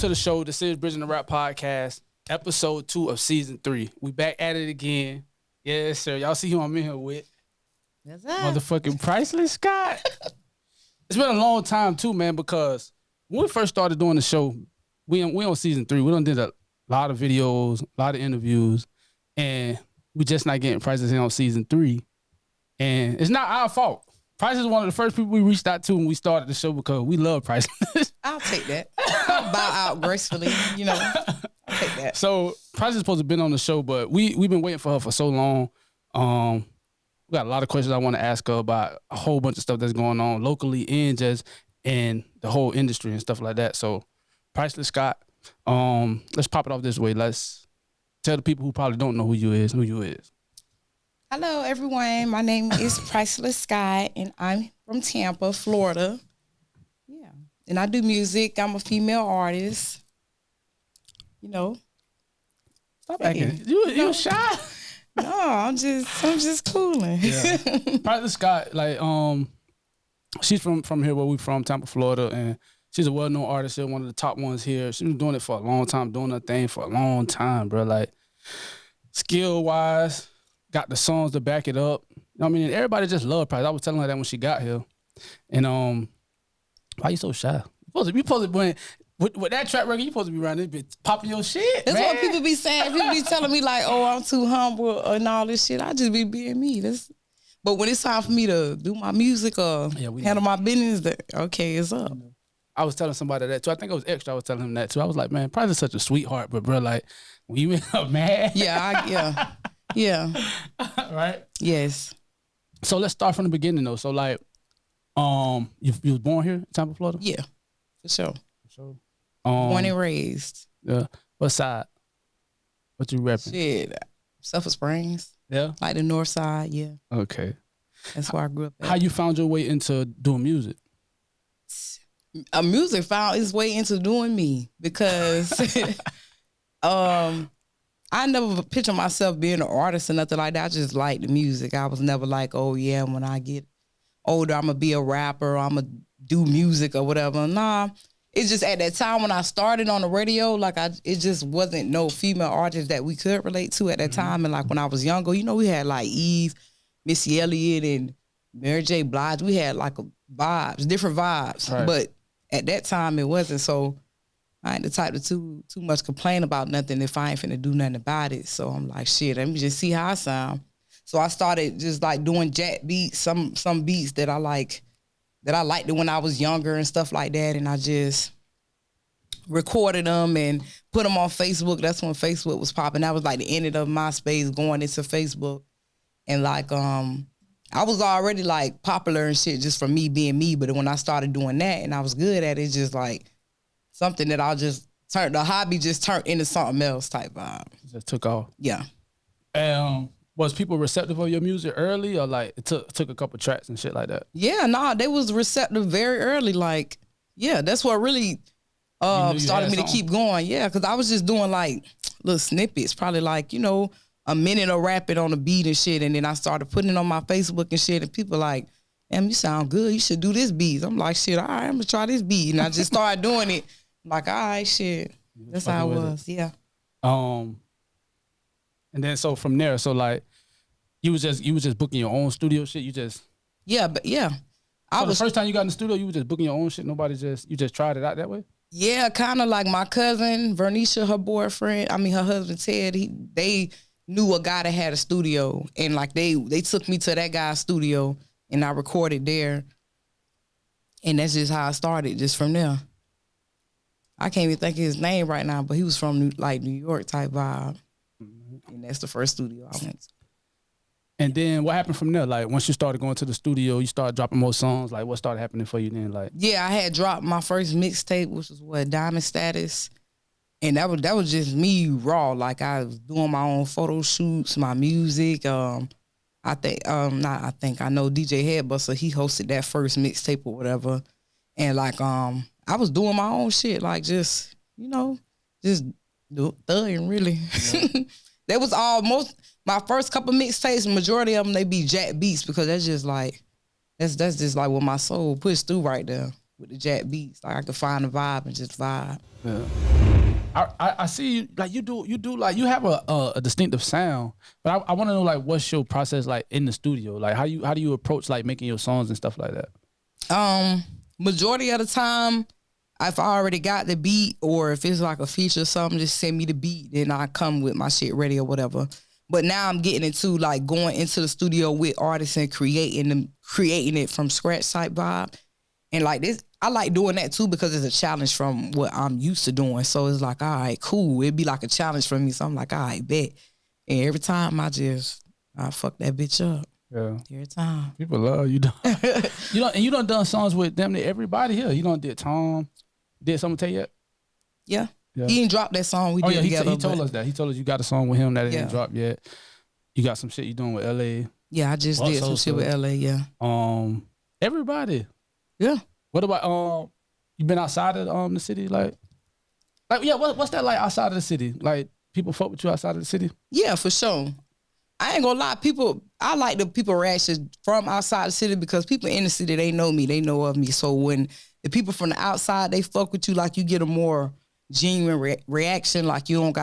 to the show. This is Bridging the Rap Podcast, episode 2 of season 3. We back at it again. Yes, sir. Y'all see who I'm in here with? That's that. Motherfucking Priceless Scott. It's been a long time too, man, because when we first started doing the show, we on season 3. We done did a lot of videos, a lot of interviews, and we just not getting Priceless in on season 3. And it's not our fault. Price is one of the first people we reached out to when we started the show because we love Priceless. I'll take that. I'll bow out gracefully, you know. I'll take that. So Price is supposed to have been on the show, but we've been waiting for her for so long. We got a lot of questions I want to ask her about a whole bunch of stuff that's going on locally and just in the whole industry and stuff like that. So Priceless Scott, let's pop it off this way. Let's tell the people who probably don't know who you is. Hello, everyone. My name is Priceless Scott, and I'm from Tampa, Florida. Yeah. And I do music. I'm a female artist. You know. Stop acting. You shy? No, I'm just cooling. Yeah. Priceless Scott, like, she's from here where we from, Tampa, Florida, and she's a well-known artist here, one of the top ones here. She's been doing it for a long time, doing her thing for a long time, bro. Like, skill-wise, got the songs to back it up. You know what I mean? Everybody just love Price. I was telling her that when she got here. And why you so shy? You supposed to with that track record, you supposed to be around this bitch popping your shit. That's man. what people be saying. People be telling me like, oh, I'm too humble and all this shit. I just be being me. But when it's time for me to do my music or handle my business, okay, it's up. I was telling somebody that too. I think it was Extra. I was telling him that too. I was like, man, Price is such a sweetheart, but bro, like, when you end up mad. Yeah. Right? Yes. So let's start from the beginning though. So like, you was born here in Tampa, Florida? Yeah, for sure. Born and raised. Yeah. What side? What you repping? Shit. Sulphur Springs. Yeah. Like the north side, yeah. Okay. That's where I grew up at. How you found your way into doing music? Music found its way into doing me because I never pictured myself being an artist or nothing like that. I just liked the music. I was never like, oh yeah, when I get older, I'm gonna be a rapper or I'm gonna do music or whatever. Nah. It's just at that time when I started on the radio, like it just wasn't no female artist that we could relate to at that time. And like when I was younger, you know, we had like Eve, Missy Elliott, and Mary J. Blige. We had like different vibes. Right. But at that time it wasn't. So I ain't the type to too much complain about nothing if I ain't finna do nothing about it. So I'm like, shit, let me just see how I sound. So I started just like doing jack beats, some beats that I liked when I was younger and stuff like that. And I just recorded them and put them on Facebook. That's when Facebook was popping. That was like the end of MySpace going into Facebook. And like, I was already like popular and shit just from me being me. But when I started doing that and I was good at it, it's just like something that the hobby just turned into something else type vibe. Just took off. Yeah. Was people receptive of your music early or like it took a couple tracks and shit like that? Yeah, nah, they was receptive very early. Like, yeah, that's what really started me to keep going. Yeah, because I was just doing like little snippets, probably like, you know, a minute of rapping on a beat and shit. And then I started putting it on my Facebook and shit. And people like, damn, you sound good. You should do this beat. I'm like, shit, all right, I'm going to try this beat. And I just started doing it. I'm like, all right, shit. That's how it was. Yeah. And then so from there, so like you was just booking your own studio shit. Yeah. The first time you got in the studio, you was just booking your own shit. You just tried it out that way. Yeah, kind of like my cousin Vernisha, her husband Ted. They knew a guy that had a studio, and like they took me to that guy's studio, and I recorded there. And that's just how I started, just from there. I can't even think of his name right now, but he was from New York type vibe. And that's the first studio I went to. And then what happened from there? Like once you started going to the studio, you started dropping more songs. Like what started happening for you then? Like I had dropped my first mixtape, which was Diamond Status, and that was just me raw. Like I was doing my own photo shoots, my music. I know DJ Headbuster. He hosted that first mixtape or whatever, and like I was doing my own shit, like just thugging really. Yeah. That was my first couple mixtapes. Majority of them they be jack beats because that's just like what my soul pushed through right there. with the jack beats. Like I could find a vibe and just vibe. Yeah. I see you like you do like you have a distinctive sound, but I want to know like what's your process like in the studio? Like how do you approach like making your songs and stuff like that? Majority of the time, if I already got the beat or if it's like a feature or something, just send me the beat, then I come with my shit ready or whatever. But now I'm getting into like going into the studio with artists and creating it from scratch type vibe. And like this, I like doing that too because it's a challenge from what I'm used to doing. So it's like, all right, cool. It'd be like a challenge for me. So I'm like, all right, bet. And every time I fuck that bitch up. Yeah. Every time. People love you. You done songs with damn near everybody here. You done did Tom. Did someone tell you yet? Yeah. He didn't drop that song we did together. He told us that. He told us you got a song with him that didn't drop yet. You got some shit you doing with LA. Yeah, I just did some shit with LA, yeah. Everybody. Yeah. What about you been outside of the city? Like yeah, what's that like outside of the city? Like people fuck with you outside of the city? Yeah, for sure. I ain't gonna lie, I like the people reaction from outside the city because people in the city, they know me, they know of me. So when the people from the outside, they fuck with you, like you get a more genuine reaction, like you ain't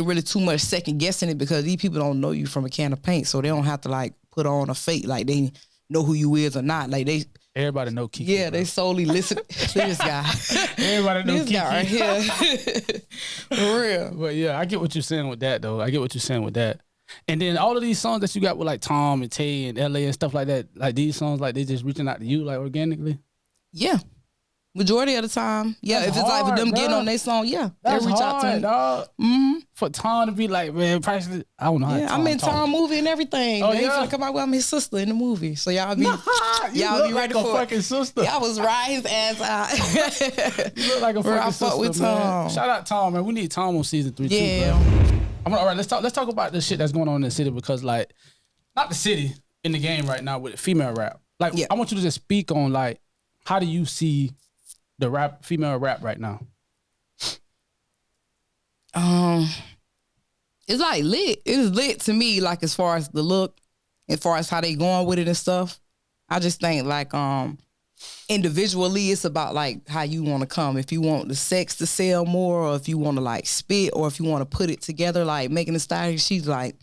really too much second guessing it because these people don't know you from a can of paint, so they don't have to like put on a fake, like they know who you is or not. Like everybody know Kiki. Yeah, bro. They solely listen to this guy. Everybody know this Kiki. guy right here. For real. But yeah, I get what you're saying with that though. And then all of these songs that you got with like Tom and Tay and LA and stuff like that, like these songs, like they just reaching out to you like organically? Yeah. Majority of the time. Yeah, That's if it's hard, like for them bro. getting on their song, yeah. That's they reach hard, out to me. Dog. Mm-hmm. For Tom to be like, man, Priceless, I don't know how I'm in Tom movie and everything. Oh, They yeah? finna come out with I'm his sister in the movie. So y'all be y'all be ready like for a fucking sister. Y'all was riding his ass out. You look like a fucking sister, with man. Tom. Shout out Tom, man. We need Tom on season 3 Yeah. too, bro. All right, let's talk about the shit that's going on in the city because like not the city in the game right now with female rap. Like I want you to just speak on like how do you see the female rap right now? It's like lit. It's lit to me, like as far as the look, as far as how they going with it and stuff. I just think like individually it's about like how you want to come. If you want the sex to sell more, or if you want to like spit, or if you want to put it together, like making a style. She's like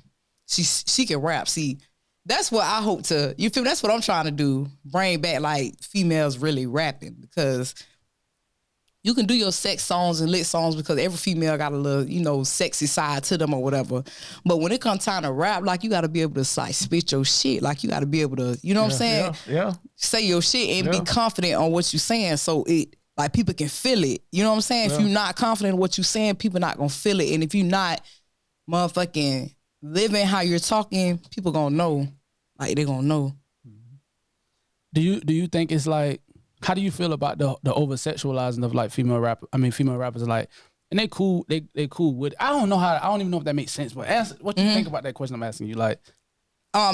she can rap. See, that's what I hope to, you feel me? That's what I'm trying to do. Bring back like females really rapping, because you can do your sex songs and lit songs because every female got a little, sexy side to them or whatever. But when it comes time to rap, like you got to be able to like spit your shit. Like you got to be able to, you know what I'm saying? Yeah. Say your shit and be confident on what you're saying, so it like people can feel it. You know what I'm saying? If you're not confident in what you're saying, people not gonna feel it. And if you're not motherfucking living how you're talking, people gonna know. Like they gonna know. Do you think it's like, how do you feel about the over sexualizing of like female rappers like, and they cool with, I don't even know if that makes sense, but what you think about that question I'm asking you, like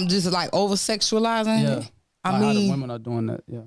just like over sexualizing. Yeah. I like mean, how the women are doing that. Yeah.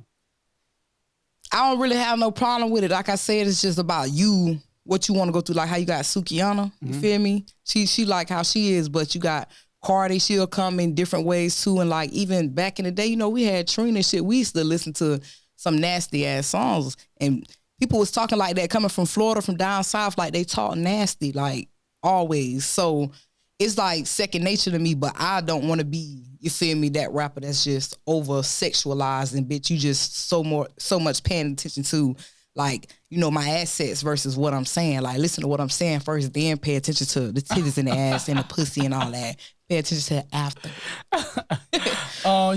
I don't really have no problem with it. Like I said, it's just about you, what you want to go through. Like how you got Sukiana, you feel me? She like how she is, but you got Cardi, she'll come in different ways too. And like even back in the day, we had Trina and shit. We used to listen to some nasty ass songs, and people was talking like that coming from Florida, from down south, like they talk nasty, like always. So it's like second nature to me, but I don't want to be, you feel me, that rapper that's just over sexualized and bitch, you just so much paying attention to like, my assets versus what I'm saying. Like listen to what I'm saying first, then pay attention to the titties and the ass and the pussy and all that. Pay attention to it after.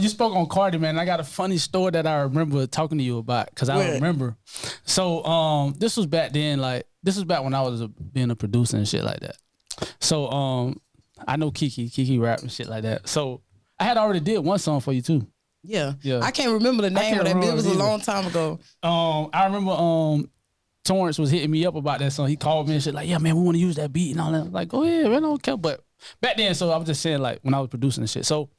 You spoke on Cardi, man. I got a funny story that I remember talking to you about, because I remember. So this was back then, this was back when I was being a producer and shit like that. So I know Kiki rap and shit like that. So I had already did one song for you too. Yeah. I can't remember the name of that, but it was a long time ago. I remember Torrance was hitting me up about that song. He called me and shit like, yeah, man, we want to use that beat and all that. I was like, go ahead, man, I don't care. But back then, so I was just saying, like, when I was producing and shit. So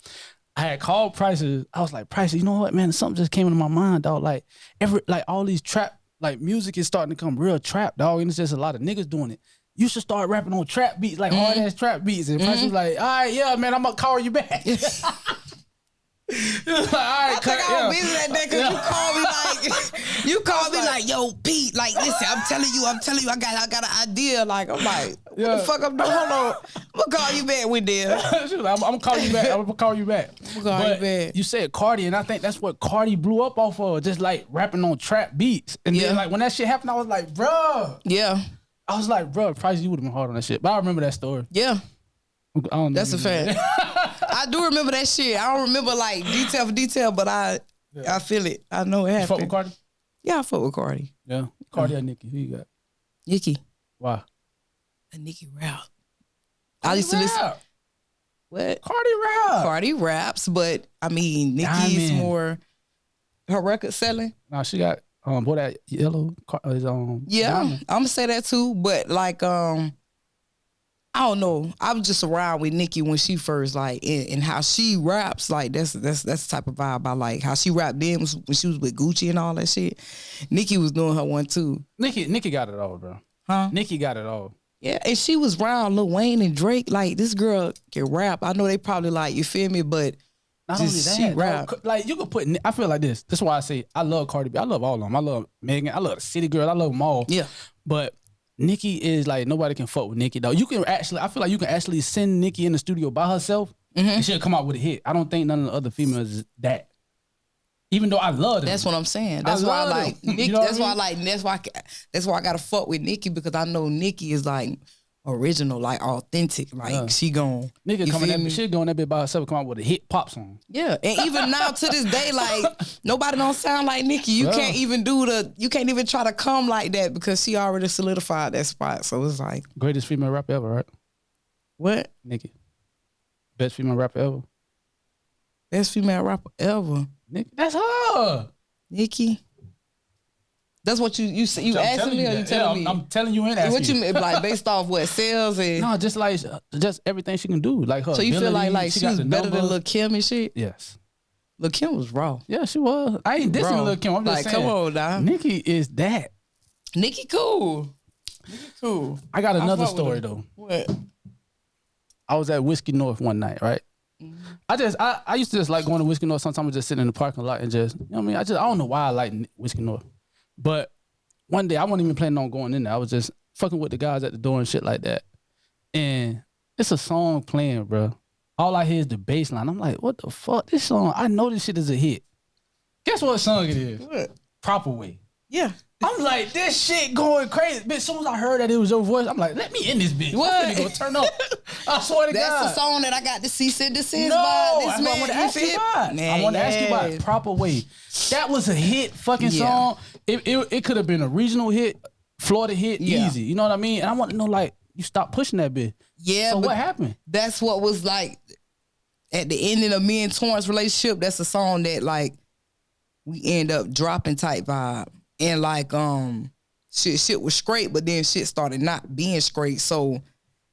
I had called Priceless. I was like, Priceless, you know what, man? Something just came into my mind, dog. Like, all these trap, like, music is starting to come real trap, dog. And it's just a lot of niggas doing it. You should start rapping on trap beats, like hard-ass trap beats. And Priceless was like, all right, yeah, man, I'm going to call you back. Like, all right, I think I was busy that day because you called me like, yo, Pete, like, listen, I'm telling you, I got an idea. Like, I'm like, what the fuck I'm doing? Hold on, I'm gonna call you back with this. I'm gonna call you back. I'm gonna call you back. You said Cardi, and I think that's what Cardi blew up off of, just like rapping on trap beats. And then like when that shit happened, I was like, bro. Yeah. I was like, bro, Price, you would have been hard on that shit. But I remember that story. Yeah. I don't know. That's a fact. I do remember that shit. I don't remember like detail for detail, but I feel it. I know it happened. You fuck with Cardi? Yeah, I fuck with Cardi. Yeah. Cardi or Nicki? Who you got? Nicki. Why? A Nicki rap. I used to listen. What? Cardi rap. Cardi raps, but I mean, Nicki's more her record selling. No, she got boy that yellow is yeah, Diamond. I'm gonna say that too. But like I don't know. I was just around with Nicki when she first like and how she raps. Like that's the type of vibe I like. How she rapped then when she was with Gucci and all that shit. Nicki was doing her one too. Nicki got it all, bro. Huh? Nicki got it all. Yeah, and she was around Lil Wayne and Drake. Like this girl can rap. I know they probably like, you feel me, but not only that, she rap. Like you could put. I feel like this. That's why I say I love Cardi B. I love all of them. I love Megan. I love the City Girl. I love them all. Yeah, but Nicki is like, nobody can fuck with Nicki though. You can actually, I feel like you can actually send Nicki in the studio by herself and she'll come out with a hit. I don't think none of the other females is that. Even though I love them. That's what I'm saying. That's why I like Nicki. You know that's why I like. That's why I gotta fuck with Nicki because I know Nicki is like original, like authentic. Like she gon' Nicki coming that shit going that bit by herself, come out with a hit pop song. Yeah, and even now to this day, like nobody don't sound like Nicki. You can't even you can't even try to come like that because she already solidified that spot. So it's like greatest female rapper ever, right? What? Nicki. Best female rapper ever. Best female rapper ever. Nicki. That's her. Nicki. That's what you asking me or you telling me? I'm telling you and asking what you mean, like based off what sales and no, just everything she can do, like her. So you ability, feel like she was better than Lil Kim and shit? Yes, Lil Kim was raw. Yeah, she was. I ain't dissing Lil Kim. I'm just saying. Come on, now. Nicki is that. Nicki cool. Nicki cool. I got another story though. What? I was at Whiskey North one night, right? Mm-hmm. I used to just like going to Whiskey North. Sometimes I just sit in the parking lot and just, you know what I mean? I don't know why I like Whiskey North. But one day I wasn't even planning on going in there. I was just fucking with the guys at the door and shit like that. And it's a song playing, bro. All I hear is the bass line. I'm like, what the fuck? This song, I know this shit is a hit. Guess what song it is? What? Proper Way. Yeah. I'm like, this shit going crazy. Bitch, as soon as I heard that it was your voice, I'm like, let me in this bitch. What? I'm finna go turn up. I swear to God. That's the song that I got to cease and desist by. This man. I want to ask you about. I want to ask you about it. Proper Way. That was a hit fucking song. It could have been a regional hit, Florida hit, easy. You know what I mean? And I want to know, like, you stopped pushing that bitch. Yeah. So what happened? That's what was like, at the ending of me and Torrance relationship, that's a song that, like, we end up dropping type vibe. And like shit was straight, but then shit started not being straight. So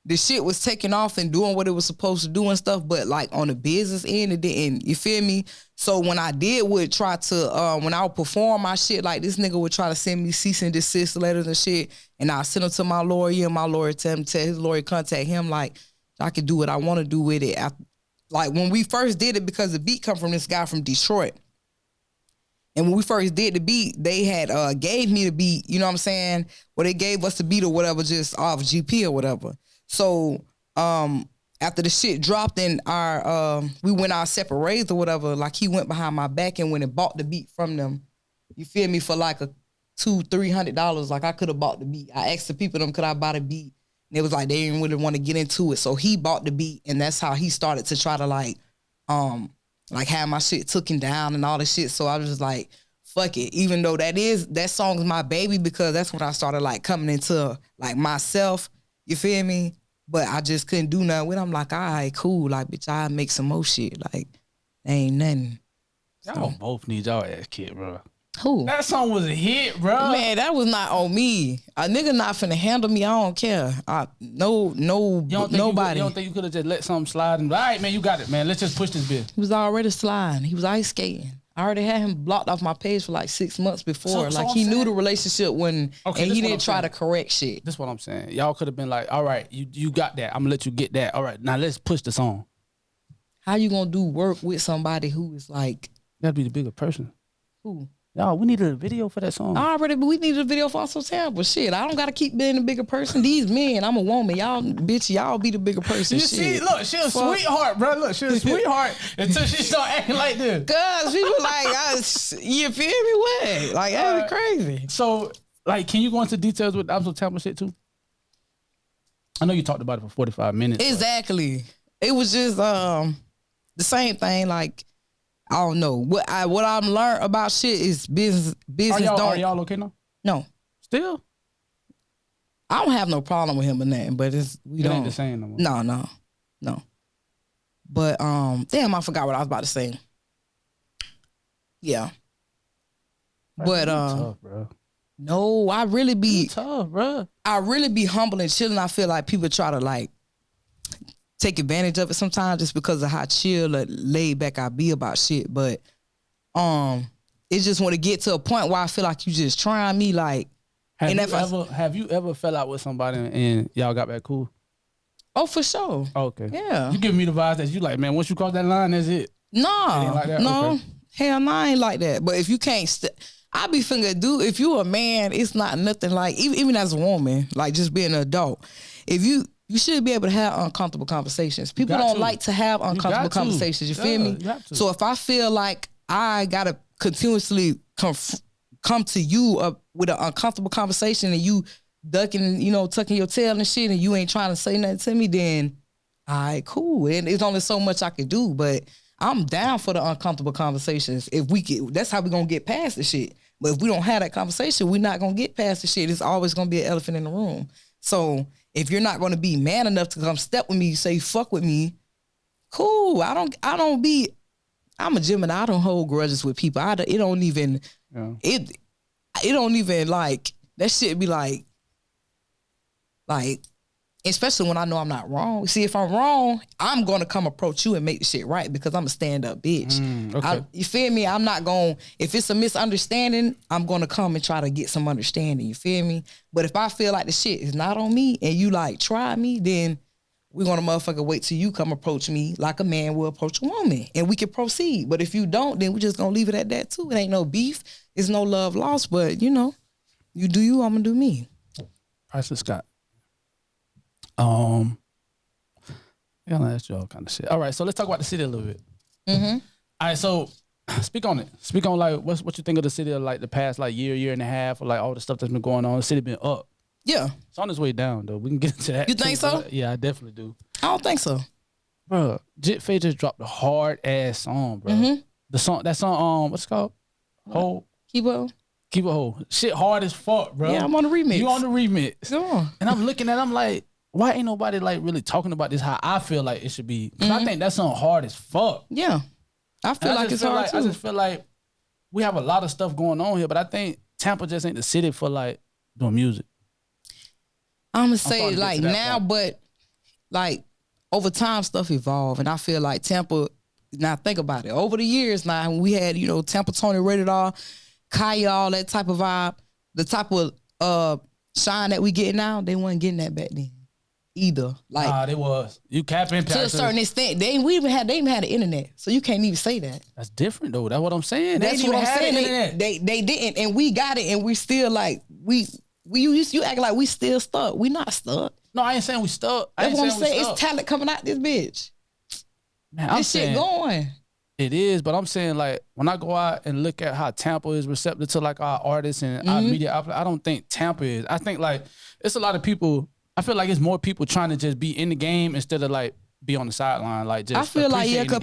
the shit was taking off and doing what it was supposed to do and stuff, but like on the business end, it didn't. You feel me? So when I would try to when I would perform my shit, like this nigga would try to send me cease and desist letters and shit, and I send them to my lawyer, and my lawyer tell his lawyer contact him like I can do what I want to do with it. Like when we first did it, because the beat come from this guy from Detroit. And when we first did the beat, they had gave me the beat, you know what I'm saying? Well, they gave us the beat or whatever, just off GP or whatever. So after the shit dropped and we went our separate ways or whatever, like he went behind my back and went and bought the beat from them. You feel me? For like $200-$300. Like I could have bought the beat. I asked the people them, could I buy the beat? And it was like they didn't really want to get into it. So he bought the beat, and that's how he started to try to like have my shit taken down and all this shit. So I was just like, fuck it. Even though that song is my baby, because that's when I started like coming into like myself. You feel me? But I just couldn't do nothing with it. I'm like, all right, cool. Like, bitch, I'll make some more shit. Like, ain't nothing. Y'all both need y'all ass kicked, bro. Who? That song was a hit, bro. Man, that was not on me. A nigga not finna handle me. I don't care. Nobody. You don't think you could have just let something slide and all right, man, you got it, man. Let's just push this bitch. He was already sliding. He was ice skating. I already had him blocked off my page for like 6 months before. So he knew the relationship and he didn't try to correct shit. That's what I'm saying. Y'all could have been like, all right, you got that. I'm gonna let you get that. All right, now let's push the song. how you gonna do work with somebody who is like, You gotta be the bigger person. who? Y'all, we needed a video for that song. We needed a video for Uncle Tampa. Shit, I don't gotta keep being the bigger person. These men, I'm a woman. Y'all, bitch, y'all be the bigger person. You shit. see, look, she a sweetheart, bro. Look, she a sweetheart until she start acting like this. Cause people like, you feel me? What? Like, that's crazy. So, like, can you go into details with Uncle Tampa shit too? I know you talked about it for 45 minutes. Exactly. It was just the same thing. Like, I don't know what I'm learned about shit is business. Are y'all okay now? No, Still? I don't have no problem with him or nothing. But it Ain't the same no more. No. But damn, I forgot what I was about to say. Yeah. But tough, bro. no, I really be tough, bro. I really be humble and chilling. I feel like people try to like take advantage of it sometimes just because of how chill or laid back I be about shit. But it just want to get to a point where I feel like you just trying me like. Have you ever fell out with somebody and y'all got back cool? Oh, for sure. Okay. Yeah. You giving me the vibes that you like, man, once you cross that line, that's it. No. Like that? No. Okay. Hell no, I ain't like that. But if you can't, I be thinking, dude, if you a man, it's not nothing like, even as a woman, like just being an adult, if you should be able to have uncomfortable conversations. People don't like to have uncomfortable conversations. You feel me? So if I feel like I gotta continuously come to you with an uncomfortable conversation and you ducking, tucking your tail and shit and you ain't trying to say nothing to me, then all right, cool. And it's only so much I can do, but I'm down for the uncomfortable conversations. That's how we gonna get past the shit. But if we don't have that conversation, we're not gonna get past the shit. It's always gonna be an elephant in the room. So if you're not gonna be man enough to come step with me, say fuck with me, cool. I'm a Gemini. I don't hold grudges with people. It don't even like that shit be like, especially when I know I'm not wrong. See, if I'm wrong, I'm going to come approach you and make the shit right because I'm a stand-up bitch. Okay. You feel me? I'm not going, if it's a misunderstanding, I'm going to come and try to get some understanding. You feel me? But if I feel like the shit is not on me and you like try me, then we're going to motherfucker wait till you come approach me like a man will approach a woman and we can proceed. But if you don't, then we just going to leave it at that too. It ain't no beef. It's no love lost, but you do you, I'm going to do me. Priceless Scott. I'm gonna ask you all kind of shit. All right, so let's talk about the city a little bit. Mm-hmm. All right, so speak on it. Speak on like what you think of the city of like the past like year and a half, or like all the stuff that's been going on. The city been up. Yeah. It's on its way down though. We can get into that. You think so? Yeah, I definitely do. I don't think so. Bro, Jit Faye just dropped a hard ass song, bro. Mm-hmm. That song, what's it called? Hold. Keep up. Keep it whole. Shit hard as fuck, bro. Yeah, I'm on the remix. You on the remix. Come on. And I'm looking at it, I'm like, why ain't nobody like really talking about this how I feel like it should be? Because I think that song hard as fuck. Yeah. I feel like it's hard too. I just feel like we have a lot of stuff going on here, but I think Tampa just ain't the city for like doing music. I'm gonna say like now, but like over time stuff evolved, and I feel like Tampa. Now think about it. Over the years, now we had Tampa Tony Rated R, Kaya, all that type of vibe, the type of shine that we get now. They weren't getting that back then either. Like they was you capping to a certain extent. They even had the internet, so you can't even say that. That's different though. That's what I'm saying. That's what I'm saying. They didn't, and we got it, and we still like you act like we still stuck. We not stuck. No, I ain't saying we stuck. That's what I'm saying. It's talent coming out this bitch. Man, this shit going. It is, but I'm saying like when I go out and look at how Tampa is receptive to like our artists and our media outlet, I don't think Tampa is. I think like it's a lot of people. I feel like it's more people trying to just be in the game instead of like be on the sideline. Like just I feel like because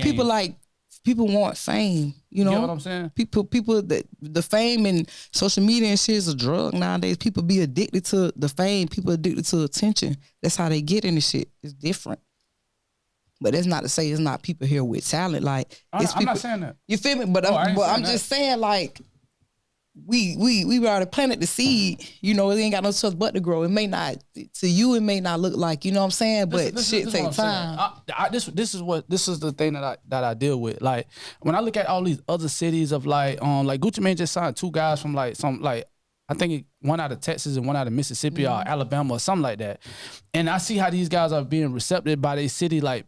people want fame. You know what I'm saying? People the fame and social media and shit is a drug nowadays. People be addicted to the fame. People addicted to attention. That's how they get into shit. It's different. But that's not to say it's not people here with talent. Like I'm not saying that. You feel me? But I'm just saying like we already planted the seed. It ain't got no choice but to grow. It may not to you. It may not look like what I'm saying. But shit take time. This is the thing that I deal with. Like when I look at all these other cities of like Gucci Mane just signed 2 guys from like some like. I think one out of Texas and one out of Mississippi or Alabama or something like that. And I see how these guys are being receptive by their city. Like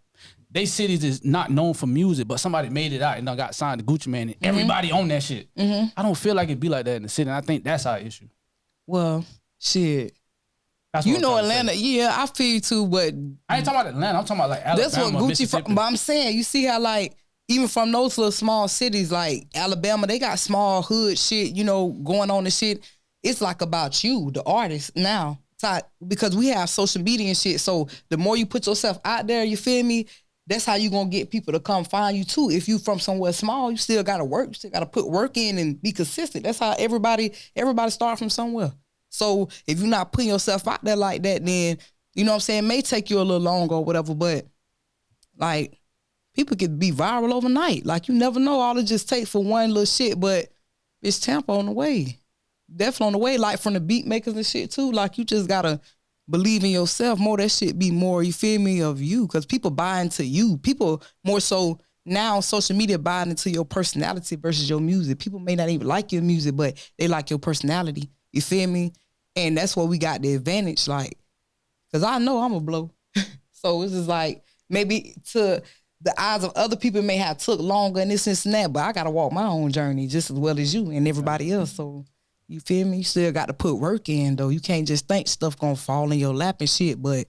they cities is not known for music, but somebody made it out and done got signed to Gucci Mane and everybody on that shit. I don't feel like it be like that in the city. And I think that's our issue. Well, shit. That's you know Atlanta, yeah, I feel you too, but I ain't talking about Atlanta. I'm talking about like Alabama, that's what Gucci from. But I'm saying, you see how like even from those little small cities like Alabama, they got small hood shit, you know, going on and shit. It's like about you, the artist now. Because we have social media and shit. So the more you put yourself out there, you feel me? That's how you gonna get people to come find you too. If you from somewhere small, you still gotta work. You still gotta put work in and be consistent. That's how everybody start from somewhere. So if you're not putting yourself out there like that, then you know what I'm saying, it may take you a little longer or whatever, but like people could be viral overnight. Like you never know. All it just takes for one little shit, but it's Tampa on the way. Definitely on the way, like from the beat makers and shit too. Like you just gotta believe in yourself more. That shit be more, you feel me, of you. Cause people buy into you. People more so now social media buying into your personality versus your music. People may not even like your music, but they like your personality. You feel me? And that's where we got the advantage. Like, cause I know I'm a blow. So it's just like maybe to the eyes of other people may have took longer and this and that, but I gotta walk my own journey just as well as you and everybody else. So you feel me? You still got to put work in, though. You can't just think stuff gonna fall in your lap and shit, but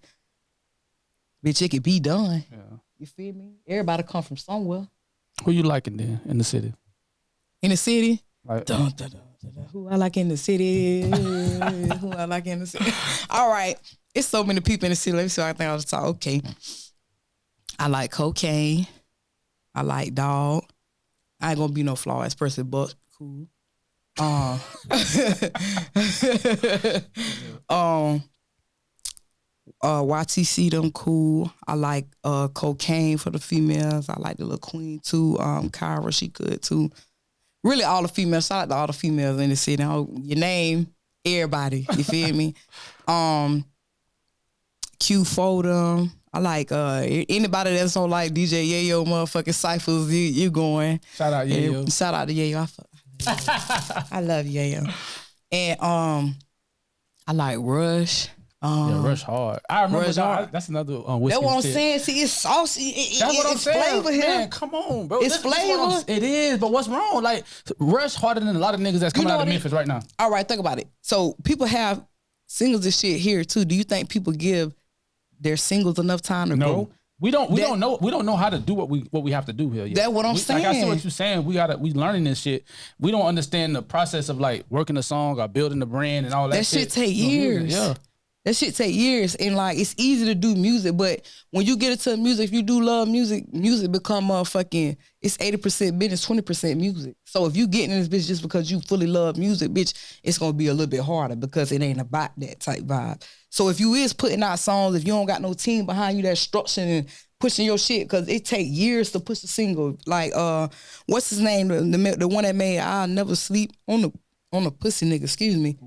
bitch, it could be done. Yeah. You feel me? Everybody come from somewhere. Who you liking then in the city? In the city? Like, dun, dun, dun, dun, dun. Who I like in the city? Who I like in the city? All right. It's so many people in the city. Let me see what I think I'll talk. Okay. I like Cocaine. I like Dog. I ain't gonna be no flawless person, but cool. YTC them cool. I like Cocaine for the females. I like the little queen too. Kyra, she good too. Really all the females. Shout out to all the females in the city. Your name, everybody. You feel me? Q for them. I like anybody that's on like DJ Yayo motherfucking cyphers. You going? Shout out Yayo. Shout out to Yayo. I love Yayo. And I like Rush. Yeah, Rush hard. I remember that. That's another whiskey. That's what I'm saying. See, it's saucy. That's what I'm saying. Flavor here. Man, come on, bro. It's flavor. It is, but what's wrong? Like Rush harder than a lot of niggas that's coming out of Memphis right now. All right, think about it. So people have singles and shit here too. Do you think people give their singles enough time to grow? We don't know how to do what we have to do here yet. That's what I'm saying. Like I see what you're saying. We learning this shit. We don't understand the process of like working a song or building the brand and all that. That shit take years. Yeah. That shit take years, and like it's easy to do music, but when you get into music, if you do love music, music become motherfucking. It's 80% business, 20% music. So if you get in this bitch just because you fully love music, bitch, it's gonna be a little bit harder because it ain't about that type vibe. So if you is putting out songs, if you don't got no team behind you that's structuring and pushing your shit, because it take years to push a single. Like what's his name? The one that made "I'll Never Sleep" on the pussy nigga. Excuse me.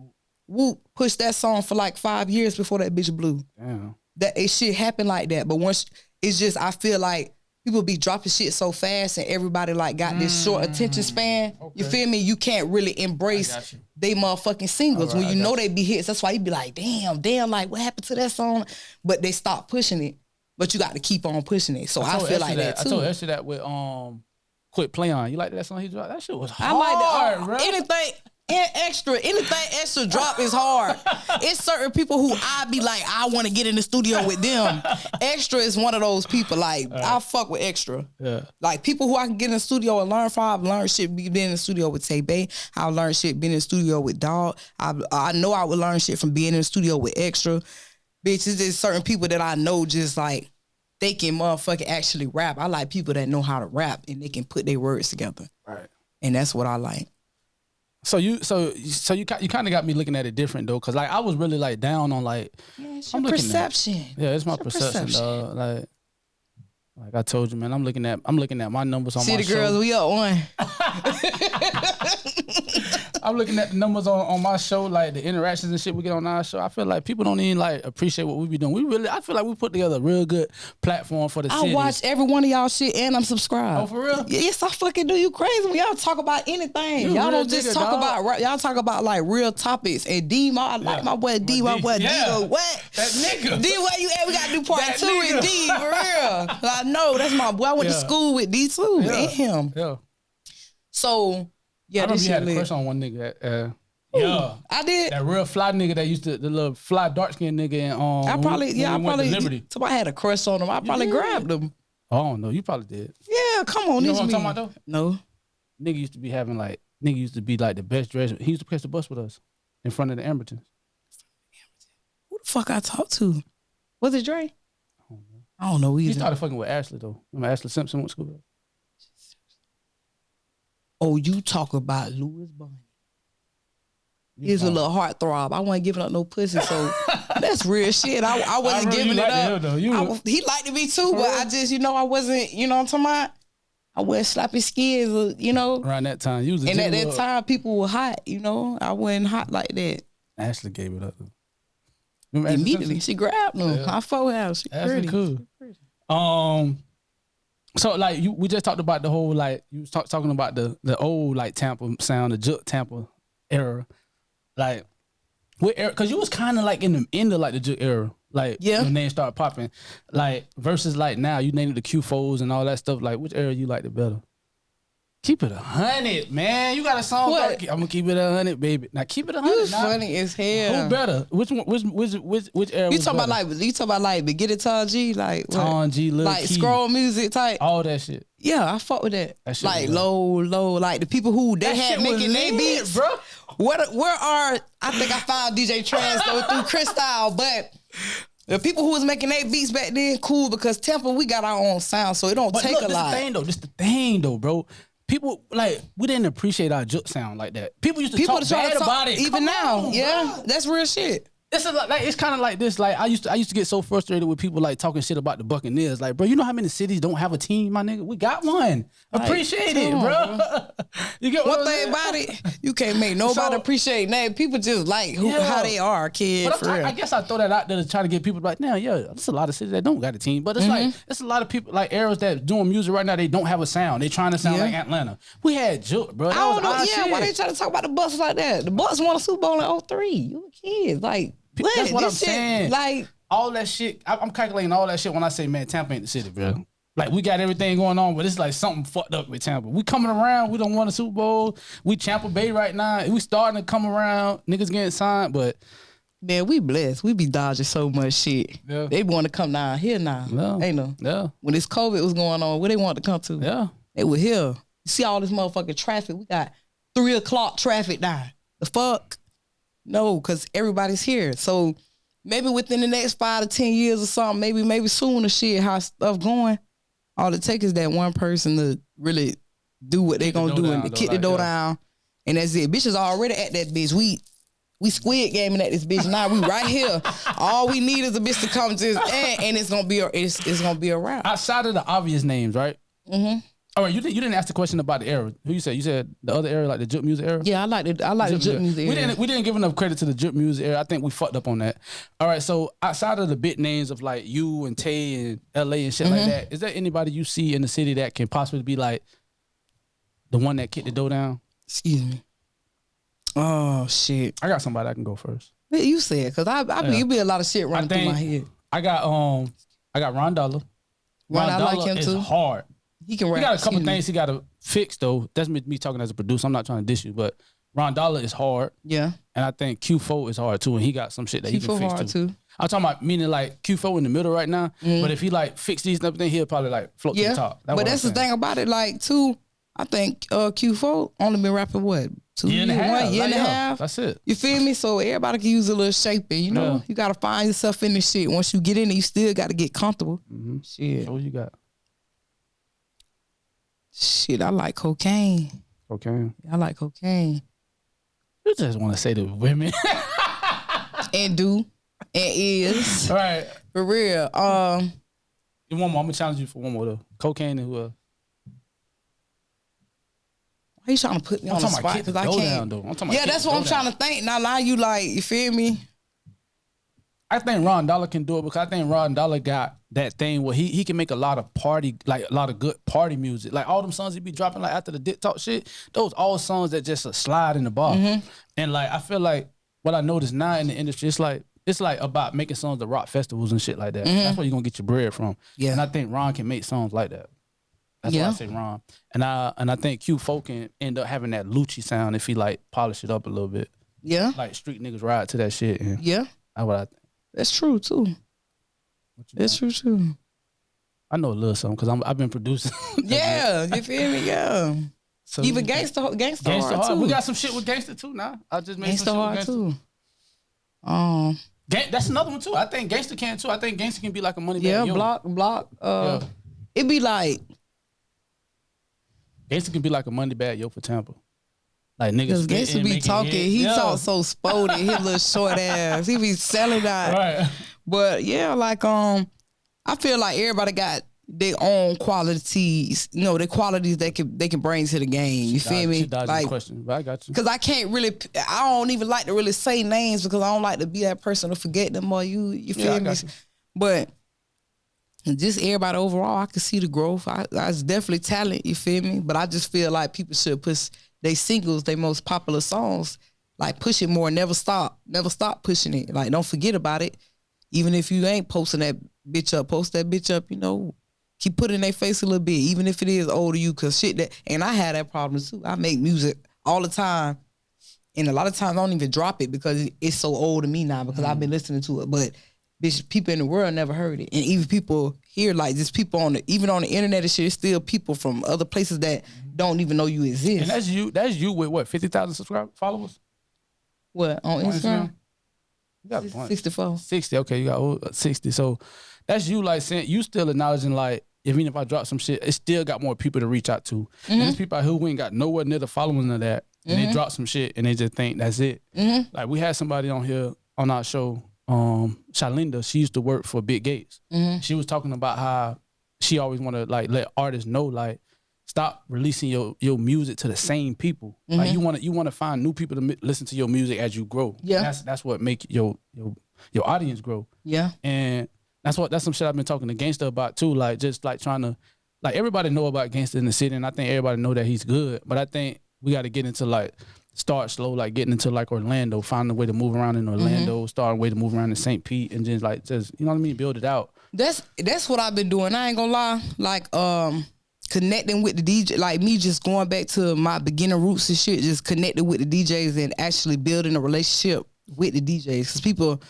Whoop pushed that song for like 5 years before that bitch blew. Damn. That shit happened like that. But once it's just, I feel like people be dropping shit so fast and everybody like got this short attention span. Okay. You feel me? You can't really embrace they motherfucking singles when you know they be hits. That's why you be like, damn, like what happened to that song? But they stop pushing it. But you got to keep on pushing it. So I feel like that too. I told Esther that with Quit Play On. You like that song he dropped? That shit was hard. I like that. Anything extra drop is hard. It's certain people who I be like, I want to get in the studio with them. Extra is one of those people. Like, I fuck with Extra. Yeah. Like, people who I can get in the studio and learn from. I've learned shit being in the studio with Tay Bay. I've learned shit being in the studio with Dog. I know I would learn shit from being in the studio with Extra. Bitch, it's just certain people that I know just like, they can motherfucking actually rap. I like people that know how to rap and they can put their words together. Right. And that's what I like. So you kind of got me looking at it different though, cause like I was really like down on like it's your perception. It's my perception, dog. Like I told you, man, I'm looking at my numbers on my show. See the girls, we up one. I'm looking at the numbers on my show, like the interactions and shit we get on our show. I feel like people don't even like appreciate what we be doing. I feel like we put together a real good platform for the city. I watch every one of y'all shit and I'm subscribed. Oh, for real? Yes, I fucking do. You crazy when y'all talk about anything. Y'all don't just talk about, y'all talk about like real topics. And D, I like my boy D, my boy D. What? That nigga. D, where you at? We gotta do part 2 with D, for real. I know, that's my boy. I went to school with D too, and him. Yeah. So, yeah, I remember this you shit had a crush on one nigga. I did. That real fly nigga that used to, the little fly dark skinned nigga. And I probably Liberty. Somebody had a crush on him. I probably grabbed him. Oh no, you probably did. Yeah, come on, you know what I'm talking about though? No. Nigga used to be like the best dressed. He used to catch the bus with us in front of the Ambertons. Who the fuck I talked to? Was it Dre? I don't know either. He started fucking with Ashley though. Remember Ashley Simpson went to school with us? Oh, you talk about Louis Bunny. He's a little heartthrob. I wasn't giving up no pussy, so that's real shit. I wasn't giving it up. He liked me too, but I just, I wasn't, what I'm talking about? I wasn't slapping skins, Around that time, you was a and at that time, people were hot, I wasn't hot like that. Ashley gave it up. Immediately, she grabbed him. Yeah. I fought her. She pretty. Cool. So like we just talked about the whole like you was talking about the old like Tampa sound, the Juke Tampa era, like what era? Because you was kind of like in the end of like the Juke era, like when names started popping, like versus like now you named the Q4s and all that stuff. Like which era you liked it better? Keep it 100, man. You got a song. I'm gonna keep it 100, baby. Now keep it 100. You funny as hell. Who better? Which one? Which era? You talking about like the Get It Tom G, like what? Tom G, Lil like Key. Scroll music type. All that shit. Yeah, I fuck with that. Shit like low, like the people who they had making their beats, bro. Where are? I think I found DJ Trans though through Crystal, but. The people who was making their beats back then, cool, because Tampa, we got our own sound, so it don't take a lot. This the thing though, bro. People like we didn't appreciate our Juke sound like that. People used to talk bad about it. Even now, that's real shit. It's kind of like this. Like I used to get so frustrated with people like talking shit about the Buccaneers. Like, bro, you know how many cities don't have a team, my nigga? We got one. Appreciate it, bro. You get one thing about it, you can't make nobody appreciate that. People just like how they are, kid. But I guess I throw that out there to try to get people like, there's a lot of cities that don't got a team. But it's like it's a lot of people like eras that doing music right now. They don't have a sound. They trying to sound like Atlanta. We had Juke, bro. I don't know. Yeah, why they trying to talk about the Bucs like that? The Bucs won a Super Bowl in 2003. You were kids, like. That's what I'm saying. Like all that shit, I'm calculating all that shit when I say, man, Tampa ain't the city, bro. Like we got everything going on, but it's like something fucked up with Tampa. We coming around. We don't want a Super Bowl. We Tampa Bay right now. We starting to come around. Niggas getting signed, but man, we blessed. We be dodging so much shit. Yeah. They want to come down here now. Yeah. Ain't no. Yeah. When this COVID was going on, where they want to come to? Yeah. They were here. You see all this motherfucking traffic. We got 3 o'clock traffic now. The fuck? No, because everybody's here. So maybe within the next 5 to 10 years or something, maybe sooner shit, how stuff going, all it takes is that one person to really do what they gonna do and to kick the door down. And that's it. Bitches already at that bitch. We squid gaming at this bitch. Now we right here. All we need is a bitch to come to his and it's gonna be around. Outside of the obvious names, right? Mm-hmm. All right, you didn't ask the question about the era. Who you said? You said the other era, like the Juke music era? Yeah, I like the Juke music era. We didn't give enough credit to the Juke music era. I think we fucked up on that. All right, so outside of the big names of like you and Tay and LA and shit like that, is there anybody you see in the city that can possibly be like the one that kicked the door down? Excuse me. Oh shit. I got somebody I can go first. Yeah, you said, cause it be a lot of shit running through my head. I got Ron Dollar. Ron I like him is too. Hard. He can rap. He got a couple things he got to fix though. That's me talking as a producer. I'm not trying to diss you, but Ron Dollar is hard. Yeah. And I think Q4 is hard too, and he got some shit that he can fix hard too. I'm talking about meaning like Q4 in the middle right now, but if he like fix these and everything, he'll probably like float to the top. But that's the thing about it, like too. I think Q4 only been rapping what? 1 year and a half. That's it. You feel me? So everybody can use a little shaping, you know? Yeah. You got to find yourself in this shit. Once you get in it, you still got to get comfortable. Mm-hmm. Shit. So what you got? Shit, I like cocaine. Cocaine? I like cocaine. You just want to say the women. And do. And is. All right. For real. One more. I'm going to challenge you for one more though. Cocaine and who else? Why you trying to put me on the spot? Because I can't. Yeah, that's what I'm trying to think. Now you like, you feel me? I think Ron Dollar can do it because I think Ron Dollar got that thing where he can make a lot of party, like a lot of good party music. Like all them songs he be dropping like after the dick talk shit, those all songs that just a slide in the bar. And like I feel like what I notice now in the industry, it's like about making songs to rock festivals and shit like that. That's where you're gonna get your bread from. Yeah. And I think Ron can make songs like that. That's why I say Ron. And I think Q4 can end up having that Lucci sound if he like polish it up a little bit. Yeah. Like street niggas ride to that shit. And yeah. That's what I think. That's true too. That's true too. I know a little something because I've been producing. Yeah, you feel me? Yeah. So even gangsta hard too. We got some shit with gangsta too now. I just made some shit with gangsta too. That's another one too. I think gangsta can too. I think gangsta can be like a money bag. Yeah, block. It'd be like gangsta can be like a money bag yo for Tampa. Like niggas gangsta be talking. He talk so spotty. His little short ass. He be selling out. Right. But yeah, like I feel like everybody got their own qualities. You know, the qualities they can bring to the game. You feel me? Like question, but I got you. Because I can't really. I don't even like to really say names because I don't like to be that person to forget them or you feel me? But just everybody overall, I can see the growth. It's definitely talent. You feel me? But I just feel like people should push they singles, their most popular songs, like push it more. Never stop pushing it. Like don't forget about it. Even if you ain't posting that bitch up, post that bitch up. You know, keep putting in their face a little bit, even if it is old to you. Cause shit that, and I had that problem too. I make music all the time, and a lot of times I don't even drop it because it's so old to me now because I've been listening to it. But bitch, people in the world never heard it, and even people here, like just people even on the internet and shit, it's still people from other places that don't even know you exist. And that's you with what 50,000 followers? What on Instagram? You got 64. 60. Okay, you got 60. So that's you like saying you still acknowledging like even if I drop some shit, it still got more people to reach out to. And there's people out here who ain't got nowhere near the following of that, and they drop some shit and they just think that's it. Like we had somebody on here on our show. Shalinda, she used to work for Big Gates. She was talking about how she always want to like let artists know like stop releasing your music to the same people. Like you want to find new people to listen to your music as you grow. Yeah, that's what make your audience grow. Yeah, and that's some shit I've been talking to Gangsta about too. Like just like trying to like everybody know about Gangsta in the city, and I think everybody know that he's good. But I think we got to get into like. Start slow, like getting into like Orlando, finding a way to move around in Orlando, start a way to move around in St. Pete, and just you know what I mean, build it out. That's what I've been doing. I ain't gonna lie, like connecting with the DJ, like me just going back to my beginner roots and shit, just connecting with the DJs and actually building a relationship with the DJs. Because people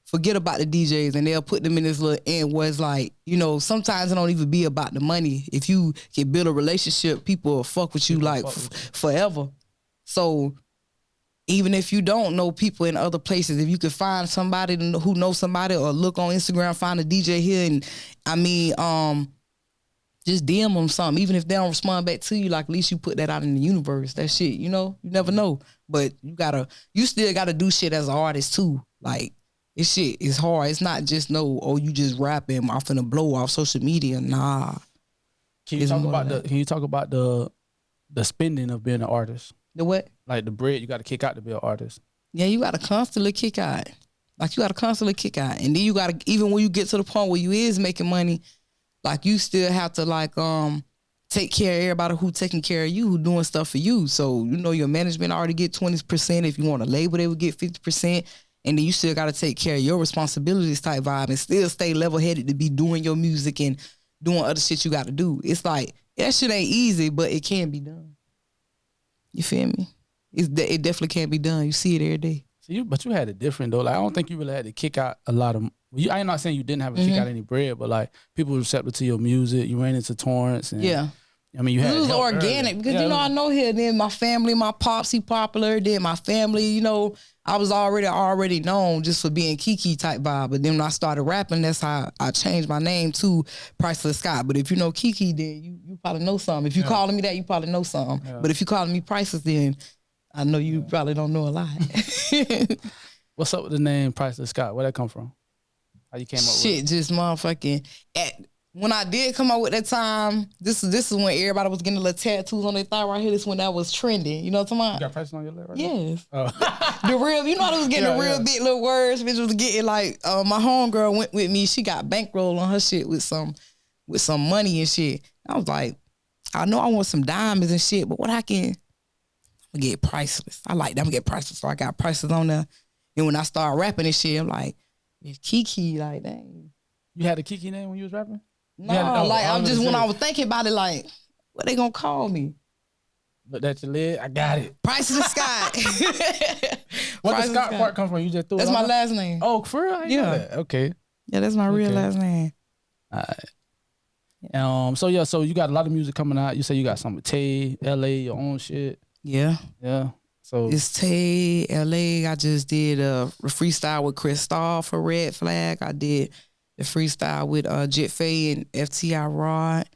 forget about the DJs and they'll put them in this little end where it's like, you know, sometimes it don't even be about the money. If you can build a relationship, people will fuck with you like forever. So even if you don't know people in other places, if you could find somebody who knows somebody or look on Instagram, find a DJ here and just DM them something. Even if they don't respond back to you, like at least you put that out in the universe. That shit, you know, you never know. But you still gotta do shit as an artist too. Like this shit is hard. It's not just you just rapping, I'm finna blow off social media. Nah. Can you talk about the spending of being an artist? The what? Like the bread you got to kick out to be an artist. Yeah, you got to constantly kick out. Like you got to constantly kick out. And then you got to, even when you get to the point where you is making money, like you still have to like take care of everybody who taking care of you, who doing stuff for you. So, you know, your management already get 20%. If you want a label, they would get 50%. And then you still got to take care of your responsibilities type vibe and still stay level-headed to be doing your music and doing other shit you got to do. It's like, that shit ain't easy, but it can be done. You feel me? It definitely can't be done. You see it every day. But you had it different though. Like I don't think you really had to kick out a lot of. I'm not saying you didn't have to kick out any bread, but like people were receptive to your music. You ran into Torrance, and I mean you had. It was organic because you know I know here. Then my family, my pops, he popular. Then my family, you know, I was already known just for being Kiki type vibe. But then when I started rapping, that's how I changed my name to Priceless Scott. But if you know Kiki, then you probably know something. If you calling me that, you probably know something. Yeah. But if you calling me Priceless, then I know you probably don't know a lot. What's up with the name Priceless Scott? Where that come from? How you came up with it? Shit, just motherfucking. when I did come out with that time, this is when everybody was getting little tattoos on their thigh right here. This when that was trending. You know what I'm talking about? You got Priceless on your leg right Yes. now? Oh. The real, you know, I was getting the real big little words. Bitch was getting like, my homegirl went with me. She got bankroll on her shit with some money and shit. I was like, I know I want some diamonds and shit, but what I can get Priceless. I like them get Priceless. So I got Priceless on there. And when I started rapping and shit, I'm like, it's Kiki, like, dang. You had a Kiki name when you was rapping? No, I'm just, when I was thinking about it, like, what they gonna call me? Look at your leg. I got it. Priceless Scott. What the Scott part come from? You just threw That's it my on last name. Oh, for real? Yeah. Okay. Yeah, that's my real last name. All right. So you got a lot of music coming out. You say you got some with Tay, LA, your own shit. Yeah. Yeah. So it's Tay, LA. I just did a freestyle with Cristal for Red Flag. I did the freestyle with Jet Faye and FTI Rod.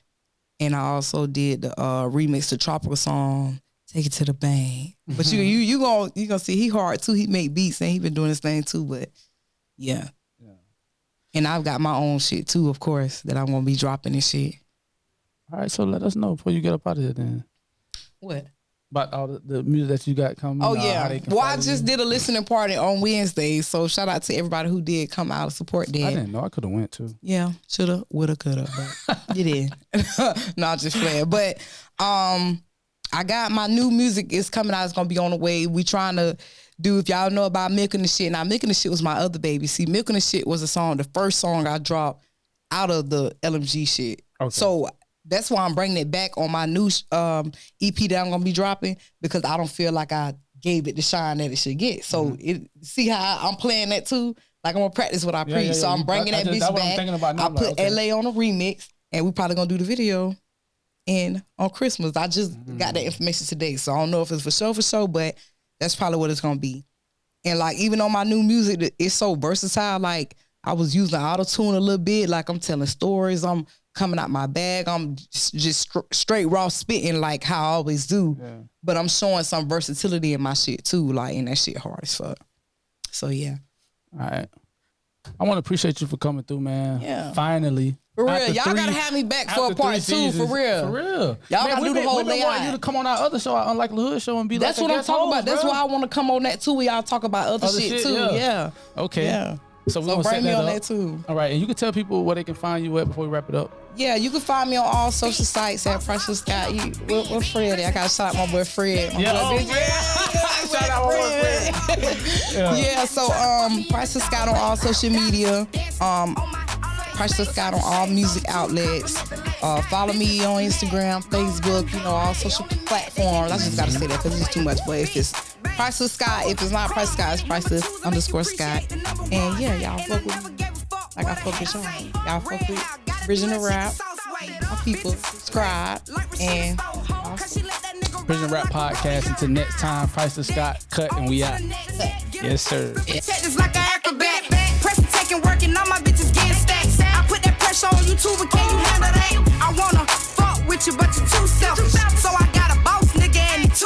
And I also did the remix to Tropical song, Take It to the Bank. But you gonna see he hard too. He make beats and he been doing this thing too. But yeah. And I've got my own shit too, of course, that I'm gonna be dropping and shit. All right, so let us know before you get up out of here then. What? About all the music that you got coming. Oh yeah. Well, I just did a listening party on Wednesday, so shout out to everybody who did come out and support that. I didn't know. I could have went too. Yeah, shoulda, woulda, coulda, but you did. No, I'm just playing. But I got my new music is coming out. It's gonna be on the way. We trying to do, if y'all know about Milking the Shit. Now, Milking the Shit was my other baby. See, Milking the Shit was the first song I dropped out of the LMG shit. Okay. So that's why I'm bringing it back on my new EP that I'm gonna be dropping, because I don't feel like I gave it the shine that it should get. So see how I'm playing that too? Like I'm gonna practice what I preach. So I'm bringing that bitch back. I put LA on the remix, and we probably gonna do the video on Christmas. I just got that information today, so I don't know if it's for sure, but that's probably what it's gonna be. And like even on my new music, it's so versatile. Like I was using auto-tune a little bit, like I'm telling stories, I'm coming out my bag, I'm just straight raw spitting like how I always do. Yeah. But I'm showing some versatility in my shit too, like, and that shit hard as fuck. So yeah. All right. I want to appreciate you for coming through, man. Yeah. Finally. For real. Y'all gotta have me back for a part 2, for real. For real. Y'all gotta do the whole layout. I want you to come on our other show, our Unlikely Hood show, and be that's like, that's what I'm talking about. That's why I want to come on that too, where y'all talk about other shit too. Yeah. Okay. Yeah. So bring me on that too. All right, and you can tell people where they can find you at before we wrap it up. Yeah, you can find me on all social sites at Priceless Scott. We're Fred. I gotta shout out my boy Fred. Shout out my boy Fred. Yeah, so Priceless Scott on all social media. Priceless Scott on all music outlets. Follow me on Instagram, Facebook, all social platforms. I just gotta say that because it's too much. But if it's Priceless Scott, if it's not Priceless Scott, it's Priceless_Scott. And yeah, y'all fuck with me. Like I fuck with y'all. Y'all fuck with Original Rap. My people, subscribe. And Original Rap Podcast. Until next time, Priceless Scott, cut, and we out. Yes, sir. Just like an acrobat. Press and taking work and all my bitches getting stacks. I put that pressure on you too, but can you handle that? I wanna fuck with you, but you're too selfish.